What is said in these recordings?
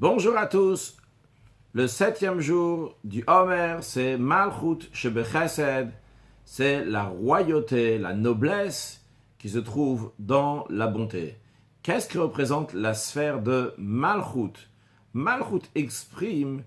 Bonjour à tous. Le 7e jour du Homer, c'est Malchut Shebechesed. C'est la royauté, la noblesse qui se trouve dans la bonté. Qu'est-ce que représente la sphère de Malchut? Malchut exprime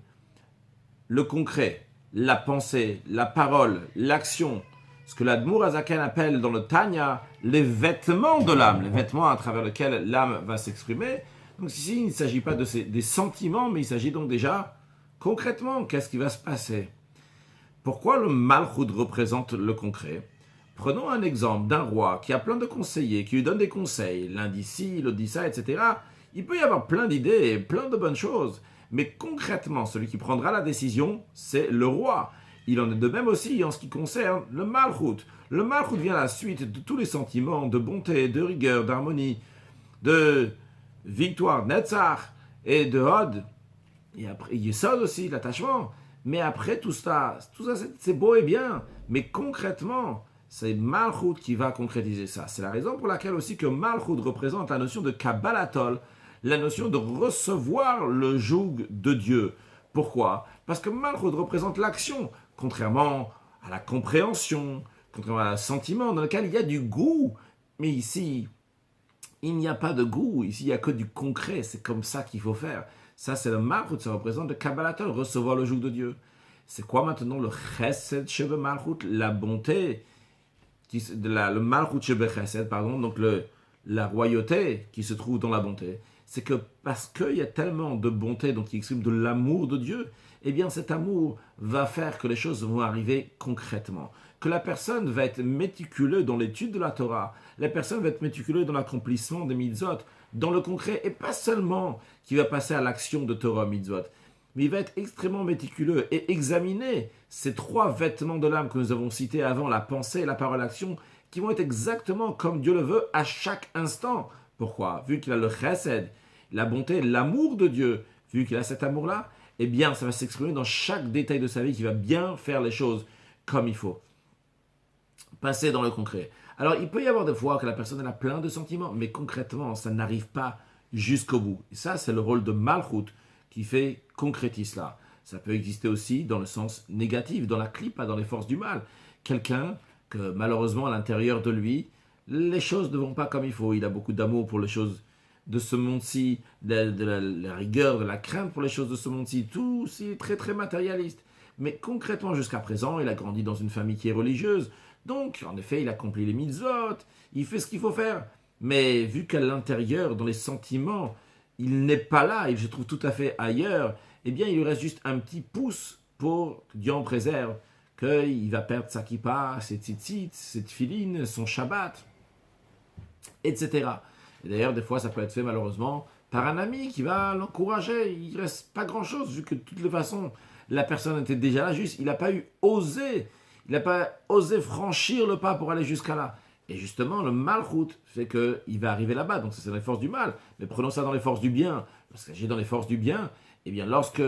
le concret, la pensée, la parole, l'action. Ce que l'Admour Azaken appelle dans le Tanya les vêtements de l'âme, les vêtements à travers lesquels l'âme va s'exprimer. Donc ici, il ne s'agit pas des sentiments, mais il s'agit donc déjà concrètement, qu'est-ce qui va se passer? Pourquoi le Malchut représente le concret? Prenons un exemple d'un roi qui a plein de conseillers, qui lui donnent des conseils, l'un dit ci, l'autre dit ça, etc. Il peut y avoir plein d'idées et plein de bonnes choses, mais concrètement, celui qui prendra la décision, c'est le roi. Il en est de même aussi en ce qui concerne le Malchut. Le Malchut vient à la suite de tous les sentiments de bonté, de rigueur, d'harmonie, de victoire, Netzach, et de Hod, et après Yesod aussi, l'attachement. Mais après tout ça c'est beau et bien, mais concrètement, c'est Malchut qui va concrétiser ça. C'est la raison pour laquelle aussi que Malchut représente la notion de Kabbalatol, la notion de recevoir le joug de Dieu. Pourquoi? Parce que Malchut représente l'action, contrairement à la compréhension, contrairement à un sentiment dans lequel il y a du goût. Mais ici, il n'y a pas de goût, ici il n'y a que du concret, c'est comme ça qu'il faut faire. Ça c'est le Malchut, ça représente le Kabbalatol, recevoir le joug de Dieu. C'est quoi maintenant le Chesed Shebe Malchut, la bonté, le Malchut Shebe Chesed, pardon, donc la royauté qui se trouve dans la bonté. C'est que parce qu'il y a tellement de bonté, donc qui exprime de l'amour de Dieu, eh bien cet amour va faire que les choses vont arriver concrètement. Que la personne va être méticuleuse dans l'étude de la Torah, la personne va être méticuleuse dans l'accomplissement des mitzvot, dans le concret, et pas seulement qu'il va passer à l'action de Torah mitzvot, mais il va être extrêmement méticuleux et examiner ces trois vêtements de l'âme que nous avons cités avant, la pensée, la parole, l'action, qui vont être exactement comme Dieu le veut à chaque instant. Pourquoi? Vu qu'il a le chesed, la bonté, l'amour de Dieu, vu qu'il a cet amour-là, eh bien, ça va s'exprimer dans chaque détail de sa vie qui va bien faire les choses comme il faut. Passer dans le concret. Alors, il peut y avoir des fois que la personne elle a plein de sentiments, mais concrètement, ça n'arrive pas jusqu'au bout. Et ça, c'est le rôle de Malchut qui fait concrétiser cela. Ça peut exister aussi dans le sens négatif, dans la clipa, dans les forces du mal. Quelqu'un que malheureusement, à l'intérieur de lui, les choses ne vont pas comme il faut. Il a beaucoup d'amour pour les choses de ce monde-ci, de la rigueur, de la crainte pour les choses de ce monde-ci. Tout, c'est très très matérialiste. Mais concrètement, jusqu'à présent, il a grandi dans une famille qui est religieuse. Donc, en effet, il accomplit les mitzvot, il fait ce qu'il faut faire. Mais vu qu'à l'intérieur, dans les sentiments, il n'est pas là, il se trouve tout à fait ailleurs, eh bien, il lui reste juste un petit pouce pour que Dieu en préserve, qu'il va perdre sa kippa, ses tzitzit, ses tfilines, son shabbat, etc. Et d'ailleurs, des fois, ça peut être fait malheureusement par un ami qui va l'encourager. Il ne reste pas grand-chose, vu que de toutes les façons, la personne était déjà là, juste, il n'a pas osé. Il n'a pas osé franchir le pas pour aller jusqu'à là. Et justement, le Malchut fait qu'il va arriver là-bas. Donc, c'est dans les forces du mal. Mais prenons ça dans les forces du bien. Parce que j'ai dans les forces du bien, eh bien, lorsque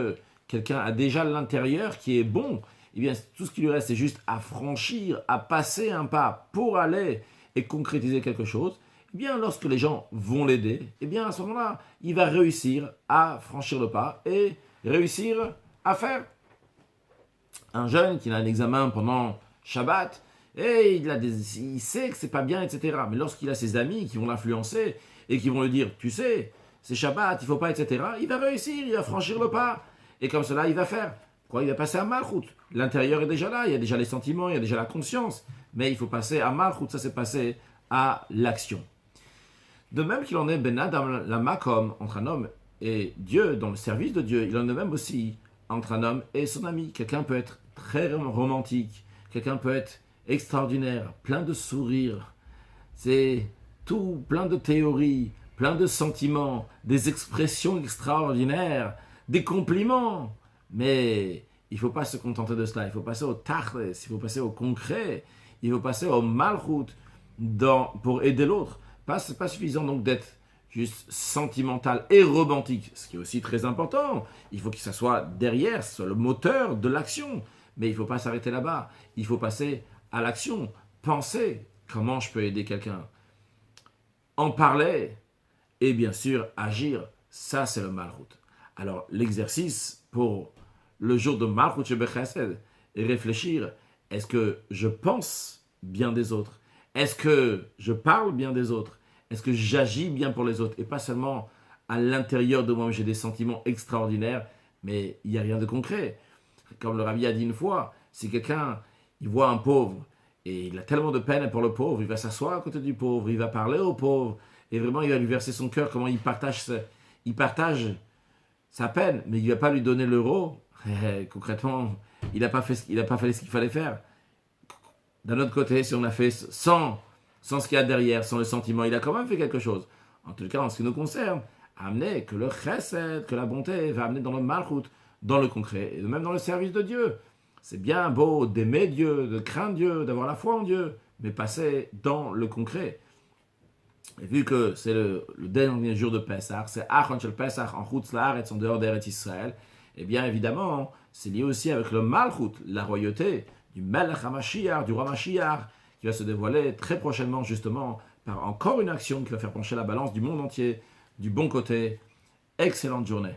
quelqu'un a déjà l'intérieur qui est bon, eh bien, tout ce qui lui reste, c'est juste à franchir, à passer un pas pour aller et concrétiser quelque chose. Eh bien, lorsque les gens vont l'aider, eh bien, à ce moment-là, il va réussir à franchir le pas et réussir à faire. Un jeune qui a un examen pendant Shabbat, et il sait que c'est pas bien, etc. Mais lorsqu'il a ses amis qui vont l'influencer et qui vont lui dire, tu sais, c'est Shabbat, il faut pas, etc., il va réussir, il va franchir le pas. Et comme cela, il va faire. Quoi? Il va passer à Malchut. L'intérieur est déjà là, il y a déjà les sentiments, il y a déjà la conscience. Mais il faut passer à Malchut, ça c'est passer à l'action. De même qu'il en est Ben Adam la Makom, entre un homme et Dieu, dans le service de Dieu, il en est même aussi entre un homme et son ami. Quelqu'un peut être très romantique, quelqu'un peut être extraordinaire, plein de sourires. C'est tout, plein de théories, plein de sentiments, des expressions extraordinaires, des compliments. Mais il ne faut pas se contenter de cela, il faut passer au tachles, il faut passer au concret, il faut passer au malchut pour aider l'autre. C'est pas suffisant donc d'être juste sentimental et romantique, ce qui est aussi très important. Il faut que ça soit derrière, soit le moteur de l'action. Mais il ne faut pas s'arrêter là-bas. Il faut passer à l'action. Penser comment je peux aider quelqu'un. En parler et bien sûr agir. Ça, c'est le malchut. Alors, l'exercice pour le jour de Malchut Shebechesed est réfléchir, est-ce que je pense bien des autres? Est-ce que je parle bien des autres? Est-ce que j'agis bien pour les autres? Et pas seulement à l'intérieur de moi, j'ai des sentiments extraordinaires, mais il n'y a rien de concret. Comme le Rabbi a dit une fois, si quelqu'un il voit un pauvre et il a tellement de peine pour le pauvre, il va s'asseoir à côté du pauvre, il va parler au pauvre, et vraiment il va lui verser son cœur, comment il partage sa peine, mais il ne va pas lui donner l'euro. Concrètement, il n'a pas fait ce qu'il fallait faire. D'un autre côté, si on a fait sans ce qu'il y a derrière, sans le sentiment, il a quand même fait quelque chose. En tout cas, en ce qui nous concerne, amener que le chesed, que la bonté va amener dans le malchut, dans le concret, et même dans le service de Dieu. C'est bien beau d'aimer Dieu, de craindre Dieu, d'avoir la foi en Dieu, mais passer dans le concret. Et vu que c'est le dernier jour de Pessah, c'est Achon Shel Pessah en Chutz La'aretz, en dehors d'Eretz Israël, et bien évidemment, c'est lié aussi avec le Malchut, la royauté du Melech HaMashiach, du roi Mashiach, qui va se dévoiler très prochainement justement par encore une action qui va faire pencher la balance du monde entier du bon côté. Excellente journée.